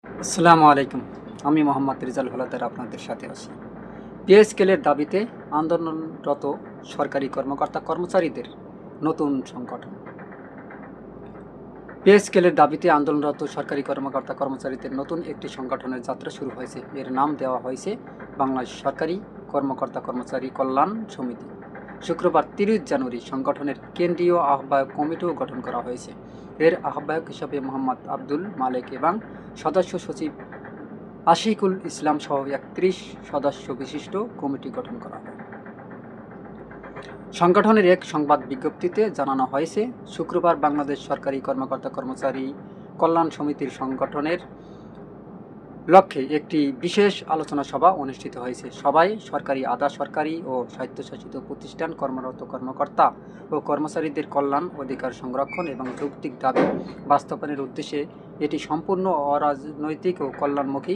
আসসালামু আলাইকুম। আমি মোহাম্মদ রিজাল হলাদার আপনাদের সাথে আছি। পে স্কেলের দাবিতে আন্দোলনরত সরকারি কর্মকর্তা কর্মচারীদের নতুন সংগঠন। পে স্কেলের দাবিতে আন্দোলনরত সরকারি কর্মকর্তা কর্মচারীদের নতুন একটি সংগঠনের যাত্রা শুরু হয়েছে। এর নাম দেওয়া হয়েছে বাংলাদেশ সরকারি কর্মকর্তা কর্মচারী কল্যাণ সমিতি। শুক্রবার 30 জানুয়ারি সংগঠনের কেন্দ্রীয় আহ্বায়ক কমিটিও গঠন করা হয়েছে। এর আহ্বায়ক হিসাবে মোহাম্মদ আব্দুল মালেক এবং সদস্য সচিব আশিকুল ইসলাম সহ 31 সদস্য বিশিষ্ট কমিটি গঠন করা হয়। সংগঠনের এক সংবাদ বিজ্ঞপ্তিতে জানানো হয়েছে, শুক্রবার বাংলাদেশ সরকারি কর্মকর্তা কর্মচারী কল্যাণ সমিতির সংগঠনের লক্ষ্যে একটি বিশেষ আলোচনা সভা অনুষ্ঠিত হয়েছে। সভায় সরকারি, আধা সরকারি ও স্বায়ত্তশাসিত প্রতিষ্ঠান কর্মরত কর্মকর্তা ও কর্মচারীদের কল্যাণ, অধিকার সংরক্ষণ এবং যৌক্তিক দাবি বাস্তবায়নের উদ্দেশ্যে এটি সম্পূর্ণ অরাজনৈতিক ও কল্যাণমুখী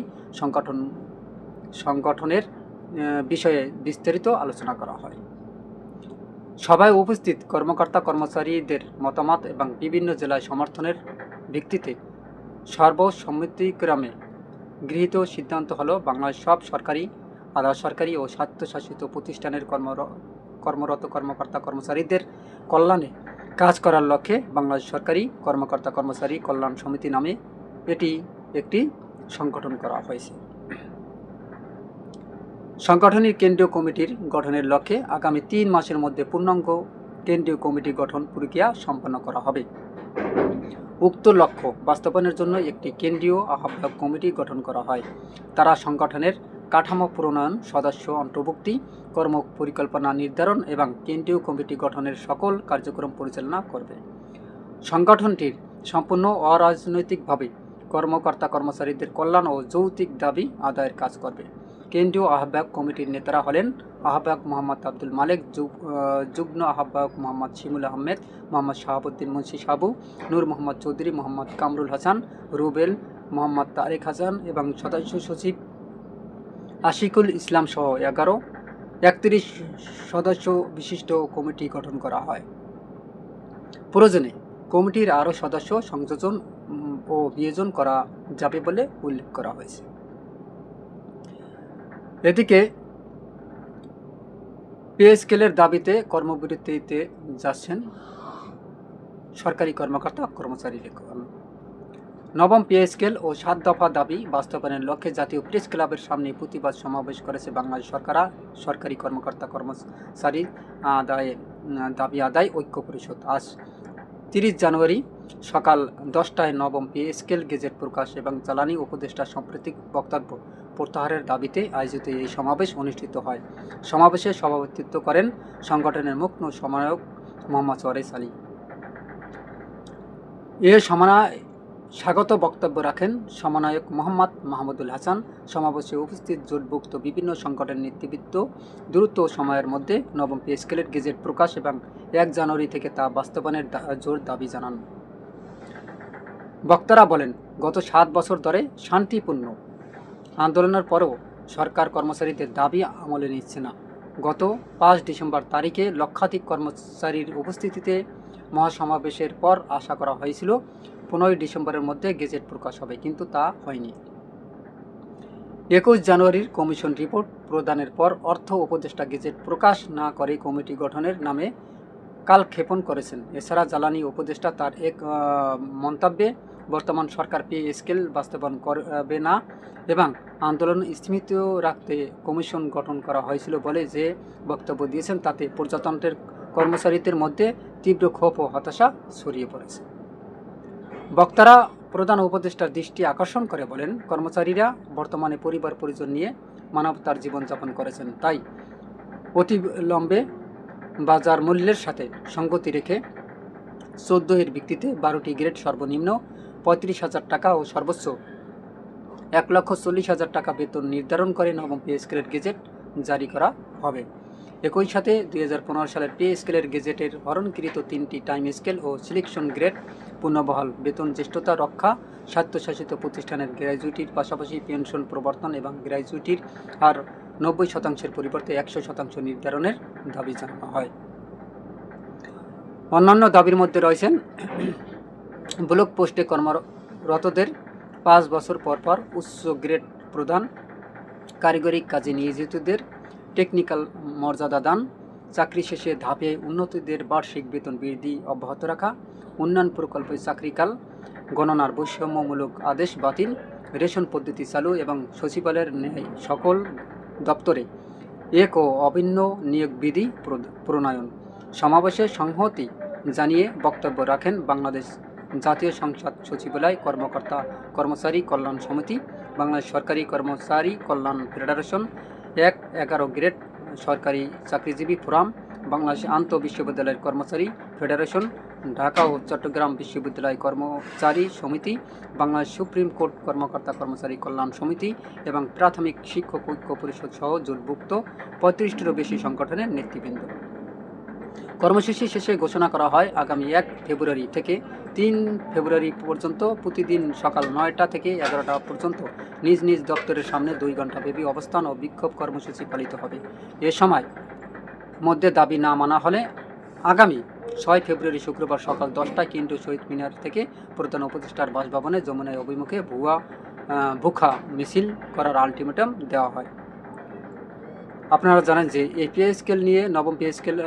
সংগঠনের বিষয়ে বিস্তারিত আলোচনা করা হয়। সভায় উপস্থিত কর্মকর্তা কর্মচারীদের মতামত এবং বিভিন্ন জেলায় সমর্থনের ভিত্তিতে সর্বসম্মতিক্রমে গৃহীত সিদ্ধান্ত হল, বাংলাদেশ সব সরকারি, আধা সরকারি ও স্বায়ত্তশাসিত প্রতিষ্ঠানের কর্মরত কর্মকর্তা কর্মচারীদের কল্যাণে কাজ করার লক্ষ্যে বাংলাদেশ সরকারি কর্মকর্তা কর্মচারী কল্যাণ সমিতি নামে এটি একটি সংগঠন করা হয়েছে। সংগঠনের কেন্দ্রীয় কমিটির গঠনের লক্ষ্যে আগামী 3 মাসের মধ্যে পূর্ণাঙ্গ কেন্দ্রীয় কমিটি গঠন প্রক্রিয়া সম্পন্ন করা হবে। উক্ত লক্ষ্য বাস্তবায়নের জন্য একটি কেন্দ্রীয় আহ্বায়ক কমিটি গঠন করা হয়। তারা সংগঠনের কাঠামো প্রণয়ন, সদস্য অন্তর্ভুক্তি, কর্ম পরিকল্পনা নির্ধারণ এবং কেন্দ্রীয় কমিটি গঠনের সকল কার্যক্রম পরিচালনা করবে। সংগঠনটির সম্পূর্ণ অরাজনৈতিকভাবে কর্মকর্তা কর্মচারীদের কল্যাণ ও যৌক্তিক দাবি আদায়ের কাজ করবে। কেন্দ্রীয় আহ্বায়ক কমিটির নেতারা হলেন আহ্বায়ক মোহাম্মদ আব্দুল মালেক, যুগ্ম আহ্বায়ক মোহাম্মদ শিমুল আহমেদ, মোহাম্মদ শাহাবুদ্দিন মুন্সি সাবু, নূর মোহাম্মদ চৌধুরী, মোহাম্মদ কামরুল হাসান, রুবেল, মোহাম্মদ তারেক হাসান এবং সদস্য সচিব আশিকুল ইসলাম সহ 31 সদস্য বিশিষ্ট কমিটি গঠন করা হয়। প্রয়োজনে কমিটির আরও সদস্য সংযোজন ও বিয়োজন করা যাবে বলে উল্লেখ করা হয়েছে। এদিকে পে স্কেলের দাবিতে কর্মবিরতিতে যাচ্ছেন সরকারি কর্মকর্তা কর্মচারীরা। নবম পে স্কেল ও 7 দফা দাবি বাস্তবায়নের লক্ষ্যে জাতীয় প্রেস ক্লাবের সামনে প্রতিবাদ সমাবেশ করেছে বাংলাদেশ সরকারি কর্মকর্তা কর্মচারী দাবি আদায় ঐক্য পরিষদ। আজ 30 জানুয়ারি সকাল 10টায় নবম পে স্কেল গেজেট প্রকাশ এবং জ্বালানি উপদেষ্টা সাম্প্রতিক বক্তব্য প্রত্যাহারের দাবিতে আয়োজিত এই সমাবেশ অনুষ্ঠিত হয়। সমাবেশে সভাপতিত্ব করেন সংগঠনের মুখ্য সমন্বয়ক মোহাম্মদ ওয়ারেস আলী। এ স্বাগত বক্তব্য রাখেন সমন্বয়ক মোহাম্মদ মাহমুদুল হাসান। সমাবেশে উপস্থিত জোটভুক্ত বিভিন্ন সংগঠনের নেতৃবৃন্দ দ্রুত সময়ের মধ্যে নবম পে স্কেলের গেজেট প্রকাশ এবং 1 জানুয়ারি থেকে তা বাস্তবায়নের জোর দাবি জানান। বক্তারা বলেন, গত 7 বছর ধরে শান্তিপূর্ণ আন্দোলনের পরেও সরকার কর্মচারীদের দাবি আমলে নিচ্ছে না। গত 5 ডিসেম্বর তারিখে লক্ষাধিক কর্মচারীর উপস্থিতিতে মহাসমাবেশের পর আশা করা হয়েছিল 15 ডিসেম্বরের মধ্যে গেজেট প্রকাশ হবে, কিন্তু তা হয়নি। 21 জানুয়ারির কমিশন রিপোর্ট প্রদানের পর অর্থ উপদেষ্টা গেজেট প্রকাশ না করে কমিটি গঠনের নামে কালক্ষেপণ করেছেন। এছাড়া জ্বালানি উপদেষ্টা তার এক মন্তব্যে বর্তমান সরকার পে স্কেল বাস্তবায়ন করবে না এবং আন্দোলন স্থিমিত রাখতে কমিশন গঠন করা হয়েছিল বলে যে বক্তব্য দিয়েছেন, তাতে প্রজাতন্ত্রের কর্মচারীদের মধ্যে তীব্র ক্ষোভ ও হতাশা ছড়িয়ে পড়েছে। বক্তারা প্রধান উপদেষ্টার দৃষ্টি আকর্ষণ করে বলেন, কর্মচারীরা বর্তমানে পরিবার পরিজন নিয়ে মানবতার জীবনযাপন করেছেন, তাই অতিবিলম্বে বাজার মূল্যের সাথে সঙ্গতি রেখে 14 এর ভিত্তিতে 12টি গ্রেড সর্বনিম্ন 35,000 টাকা ও সর্বোচ্চ 1,40,000 টাকা বেতন নির্ধারণ করে নবম পে স্কেলের গেজেট জারি করা হবে। একই সাথে 2015 সালের পে স্কেলের গেজেটের হরণকৃত 3টি টাইম স্কেল ও সিলেকশন গ্রেড পুনর্বহাল, বেতন জ্যেষ্ঠতা রক্ষা, স্বায়ত্তশাসিত প্রতিষ্ঠানের গ্র্যাজুইটির পাশাপাশি পেনশন প্রবর্তন এবং গ্র্যাজুইটির হার 90% পরিবর্তে 100% নির্ধারণের দাবি জানানো হয়। অন্যান্য দাবির মধ্যে রয়েছেন ব্লক পোস্টে কর্মরতদের 5 বছর পর পর উচ্চ গ্রেড প্রদান, কারিগরি কাজে নিয়োজিতদের টেকনিক্যাল মর্যাদা দান, চাকরি শেষে ধাপে উন্নতিদের বার্ষিক বেতন বৃদ্ধি অব্যাহত রাখা, উন্নয়ন প্রকল্পে চাকরিকাল গণনার বৈষম্যমূলক আদেশ বাতিল, রেশন পদ্ধতি চালু এবং সচিবালয়ের ন্যায় সকল দপ্তরে এক ও অভিন্ন নিয়োগ বিধি প্রণয়ন। সমাবেশে সংহতি জানিয়ে বক্তব্য রাখেন বাংলাদেশ জাতীয় সংসদ সচিবালয় কর্মকর্তা কর্মচারী কল্যাণ সমিতি, বাংলাদেশ সরকারি কর্মচারী কল্যাণ ফেডারেশন, ১-১১ গ্রেড সরকারি চাকরিজীবী ফোরাম, বাংলাদেশ আন্তঃ বিশ্ববিদ্যালয়ের কর্মচারী ফেডারেশন, ঢাকা ও চট্টগ্রাম বিশ্ববিদ্যালয় কর্মচারী সমিতি, বাংলাদেশ সুপ্রিম কোর্ট কর্মকর্তা কর্মচারী কল্যাণ সমিতি এবং প্রাথমিক শিক্ষক ঐক্য পরিষদ সহ জোটভুক্ত ৩৫টিরও বেশি সংগঠনের নেতৃবৃন্দ। কর্মসূচি শেষে ঘোষণা করা হয় আগামী ১ ফেব্রুয়ারি থেকে ৩ ফেব্রুয়ারি পর্যন্ত প্রতিদিন সকাল ৯টা থেকে ১১টা পর্যন্ত নিজ নিজ দপ্তরের সামনে ২ ঘণ্টাব্যাপী অবস্থান ও বিক্ষোভ কর্মসূচি পালিত হবে। এ সময় মধ্যে দাবি না মানা হলে আগামী ৬ ফেব্রুয়ারি শুক্রবার সকাল ১০টায় কেন্দ্রীয় শহীদ মিনার থেকে প্রধান উপদেষ্টার বাসভবনে যমুনায় অভিমুখে ভুখা মিছিল করার আলটিমেটাম দেওয়া হয়। আপনারা জানেন যে এই পে স্কেল নিয়ে নবম পে স্কেল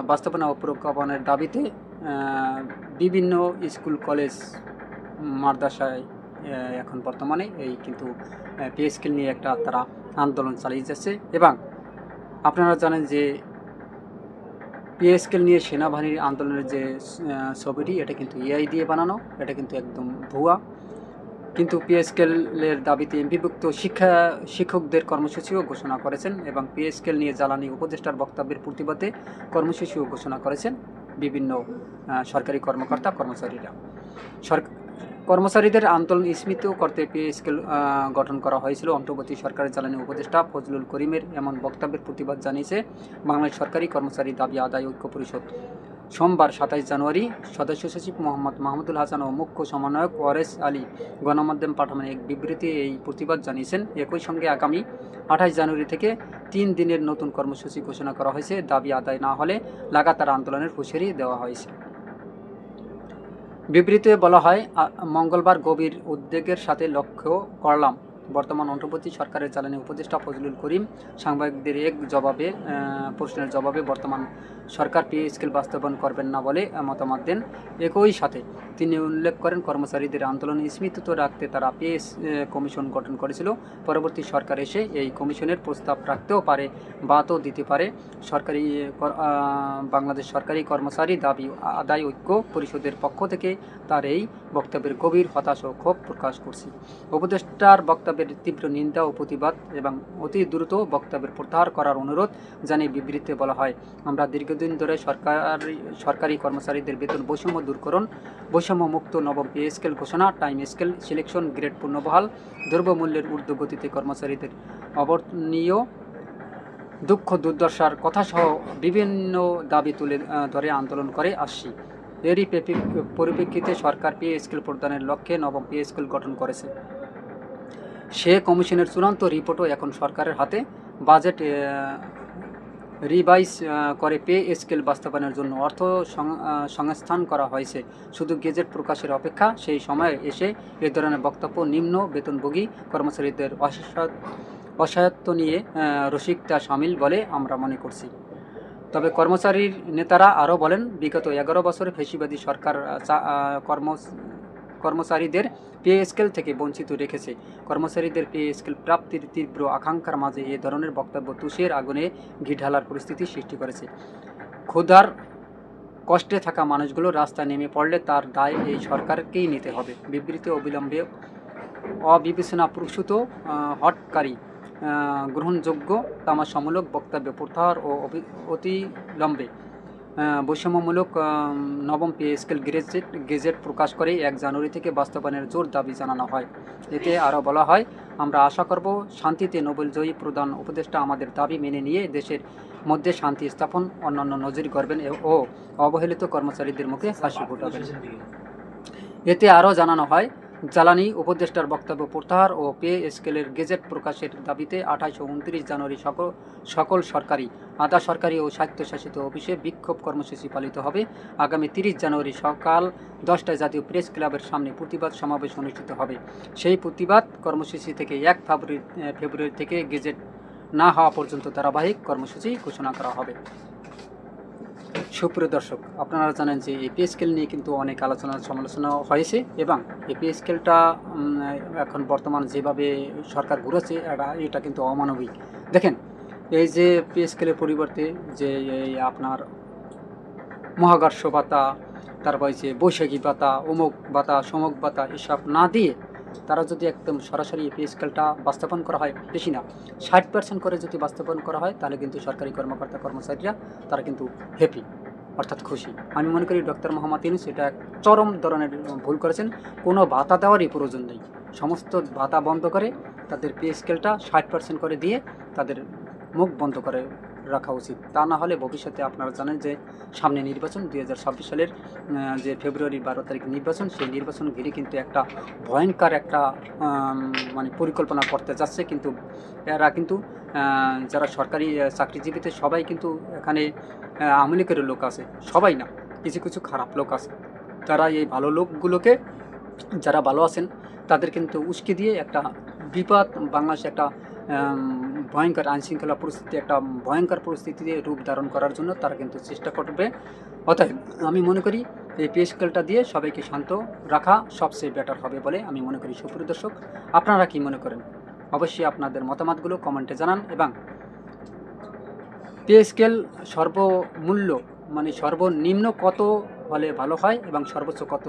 বাস্তবায়ন ও প্রজ্ঞাপনের দাবিতে বিভিন্ন স্কুল কলেজ মাদ্রাসায় এখন বর্তমানে এই কিন্তু পে স্কেল নিয়ে একটা তারা আন্দোলন চালিয়ে যাচ্ছে। এবং আপনারা জানেন যে পে স্কেল নিয়ে সেনাবাহিনীর আন্দোলনের যে ছবিটি, এটা কিন্তু এআই দিয়ে বানানো, এটা কিন্তু একদম ভুয়া। কিন্তু পে স্কেলের দাবিতে এমপিভুক্ত শিক্ষকদের কর্মসূচিও ঘোষণা করেছেন এবং পে স্কেল নিয়ে জ্বালানি উপদেষ্টার বক্তব্যের প্রতিবাদে কর্মসূচিও ঘোষণা করেছেন বিভিন্ন সরকারি কর্মকর্তা কর্মচারীরা। কর্মচারীদের আন্দোলন স্মৃত করতে পে স্কেল গঠন করা হয়েছিল। অন্তর্বর্তী সরকারের জ্বালানি উপদেষ্টা ফজলুল করিমের এমন বক্তব্যের প্রতিবাদ জানিয়েছে বাংলাদেশ সরকারি কর্মচারী দাবি আদায় ঐক্য পরিষদ। সোমবার ২৭ জানুয়ারি সদস্য সচিব মোহাম্মদ মাহমুদুল হাসান ও মুখ্য সমন্বয়ক ওয়ারেস আলী গণমাধ্যম পাঠানো এক বিবৃতি এই প্রতিবাদ জানিয়েছেন। একই সঙ্গে আগামী ২৮ জানুয়ারি থেকে ৩ দিনের নতুন কর্মসূচি ঘোষণা করা হয়েছে। দাবি আদায় না হলে লাগাতার আন্দোলনের হুঁশিয়ারি দেওয়া হয়েছে। বিবৃতিতে বলা হয়, মঙ্গলবার গভীর উদ্বেগের সাথে লক্ষ্য করলাম বর্তমান অন্তর্বর্তী সরকারের জ্বালানি উপদেষ্টা ফজলুল করিম সাংবাদিকদের এক প্রশ্নের জবাবে বর্তমান সরকার পে স্কেল বাস্তবায়ন করবেন না বলে মতামত দেন। একই সাথে তিনি উল্লেখ করেন, কর্মচারীদের আন্দোলন স্মৃতিত রাখতে তারা পে কমিশন গঠন করেছিল। পরবর্তী সরকার এসে এই কমিশনের প্রস্তাব রাখতেও পারে, বাদও দিতে পারে। বাংলাদেশ সরকারি কর্মচারী দাবি আদায় ঐক্য পরিষদের পক্ষ থেকে তার এই বক্তব্যের গভীর হতাশা ও ক্ষোভ প্রকাশ করছি। উপদেষ্টার বক্তব্যের তীব্র নিন্দা ও প্রতিবাদ এবং অতি দ্রুত বক্তব্যের প্রত্যাহার করার অনুরোধ জানিয়ে বিবৃতিতে বলা হয়, আমরা দীর্ঘদিন ধরে সরকারি কর্মচারীদের বেতন বৈষম্য দূরকরণ, বৈষম্য মুক্ত নবম পে স্কেল ঘোষণা, টাইম স্কেল সিলেকশন, গ্রেড পুনর্বহাল, দ্রব্যমূল্যের ঊর্ধ্বগতিতে কর্মচারীদের অবর্ণনীয় দুঃখ দুর্দশার কথাসহ বিভিন্ন দাবি তুলে ধরে আন্দোলন করে আসছি। এরই পরিপ্রেক্ষিতে সরকার পে স্কেল প্রদানের লক্ষ্যে নবম পে স্কেল গঠন করেছে। সে কমিশনের চূড়ান্ত রিপোর্টও এখন সরকারের হাতে। বাজেট রিভাইজ করে পে স্কেল বাস্তবায়নের জন্য অর্থ সংস্থান করা হয়েছে। শুধু গেজেট প্রকাশের অপেক্ষা। সেই সময় এসে এ ধরনের বক্তব্য নিম্ন বেতনভোগী কর্মচারীদের অসহায়ত্ব নিয়ে রসিকতা শামিল বলে আমরা মনে করছি। তবে কর্মচারীর নেতারা আরও বলেন, বিগত 11 বছরে ফ্যাসিবাদী সরকার কর্মচারীদের পে স্কেল থেকে বঞ্চিত রেখেছে। কর্মচারীদের পে স্কেল প্রাপ্তির তীব্র আকাঙ্ক্ষার মাঝে এ ধরনের বক্তব্য তুষের আগুনে ঘি ঢালার পরিস্থিতি সৃষ্টি করেছে। ক্ষুধার কষ্টে থাকা মানুষগুলো রাস্তায় নেমে পড়লে তার দায় এই সরকারকেই নিতে হবে। বিবৃতি অবিলম্বে অবিবেচনাপ্রসূত হটকারী গ্রহণযোগ্য তামাশামূলক বক্তব্য প্রত্যাহার ও অতিলম্বে বৈষম্যমূলক নবম পে স্কেল গেজেট প্রকাশ করে 1 জানুয়ারি থেকে বাস্তবায়নের জোর দাবি জানানো হয়। এতে আরও বলা হয়, আমরা আশা করব শান্তিতে নোবেলজয়ী প্রধান উপদেষ্টা আমাদের দাবি মেনে নিয়ে দেশের মধ্যে শান্তি স্থাপন, অন্যান্য নজির করবেন ও অবহেলিত কর্মচারীদের মুখে হাসি ফোটাবেন। এতে আরও জানানো হয়, জ্বালানি উপদেষ্টার বক্তব্য প্রত্যাহার ও পে স্কেলের গেজেট প্রকাশের দাবিতে 28 ও 29 জানুয়ারি সকল সরকারি, আধা সরকারি ও স্বায়ত্তশাসিত অফিসে বিক্ষোভ কর্মসূচি পালিত হবে। আগামী 30 জানুয়ারি সকাল 10টায় জাতীয় প্রেস ক্লাবের সামনে প্রতিবাদ সমাবেশ অনুষ্ঠিত হবে। সেই প্রতিবাদ কর্মসূচি থেকে 1 ফেব্রুয়ারি থেকে গেজেট না হওয়া পর্যন্ত ধারাবাহিক কর্মসূচি ঘোষণা করা হবে। সুপ্রিয় দর্শক, আপনারা জানেন যে এই পে স্কেল নিয়ে কিন্তু অনেক আলোচনা সমালোচনা হয়েছে এবং এই পে স্কেলটা এখন বর্তমান যেভাবে সরকার ঘুরেছে এটা কিন্তু অমানবিক। দেখেন, এই যে পে স্কেলের পরিবর্তে যে এই আপনার মহাকর্ষ ভাতা, তারপর যে বৈশাখী ভাতা, অমুক ভাতা, সমুক ভাতা এসব না দিয়ে তারা যদি একদম সরাসরি পে স্কেলটা বাস্তবায়ন করা হয়, বেশি না 60% করে যদি বাস্তবায়ন করা হয়, তাহলে কিন্তু সরকারি কর্মকর্তা কর্মচারীরা তারা কিন্তু হ্যাপি, অর্থাৎ খুশি। আমি মনে করি ডক্টর মোহাম্মদ ইউনূস এটা এক চরম ধরনের ভুল করেছেন। কোনো ভাতা দেওয়ারই প্রয়োজন নেই, সমস্ত ভাতা বন্ধ করে তাদের পে স্কেলটা 60% করে দিয়ে তাদের মুখ বন্ধ করে রাখা উচিত। তা না হলে ভবিষ্যতে আপনারা জানেন যে সামনে নির্বাচন 2026 সালের যে ফেব্রুয়ারির 12 তারিখ নির্বাচন, সেই নির্বাচন ঘিরে কিন্তু একটা ভয়ঙ্কর একটা মানে পরিকল্পনা করতে যাচ্ছে। কিন্তু এরা কিন্তু যারা সরকারি চাকরিজীবীতে সবাই কিন্তু এখানে আওয়ামী লীগের লোক আছে, সবাই না, কিছু কিছু খারাপ লোক আছে। তারা এই ভালো লোকগুলোকে, যারা ভালো আছেন তাদের কিন্তু উস্কে দিয়ে একটা বিপদ, বাংলাদেশে একটা ভয়ঙ্কর আইনশৃঙ্খলা পরিস্থিতি, একটা ভয়ঙ্কর পরিস্থিতিতে রূপ ধারণ করার জন্য তারা কিন্তু চেষ্টা করবে। অতএব আমি মনে করি এই পে স্কেলটা দিয়ে সবাইকে শান্ত রাখা সবচেয়ে বেটার হবে বলে আমি মনে করি। সুপ্রিয় দর্শক, আপনারা কি মনে করেন? অবশ্যই আপনাদের মতামতগুলো কমেন্টে জানান। এবং পে স্কেল সর্বমূল্য মানে সর্বনিম্ন কত হলে ভালো হয় এবং সর্বোচ্চ কত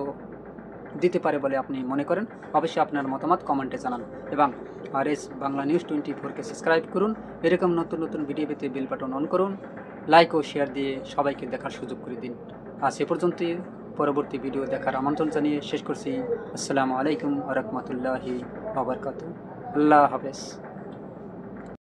দিতে পারে বলে আপনি মনে করেন? অবশ্যই আপনার মতামত কমেন্টে জানান। এবং RS বাংলা নিউজ 24কে সাবস্ক্রাইব করুন। এরকম নতুন নতুন ভিডিও পেতে বেল বাটন অন করুন। লাইক ও শেয়ার দিয়ে সবাইকে দেখার সুযোগ করে দিন। আজ এ পর্যন্তই, পরবর্তী ভিডিও দেখার আমন্ত্রণ জানিয়ে শেষ করছি। আসসালামু আলাইকুম ওয়া রাহমাতুল্লাহি ওয়া বারাকাতুহু। আল্লাহ হাফেজ।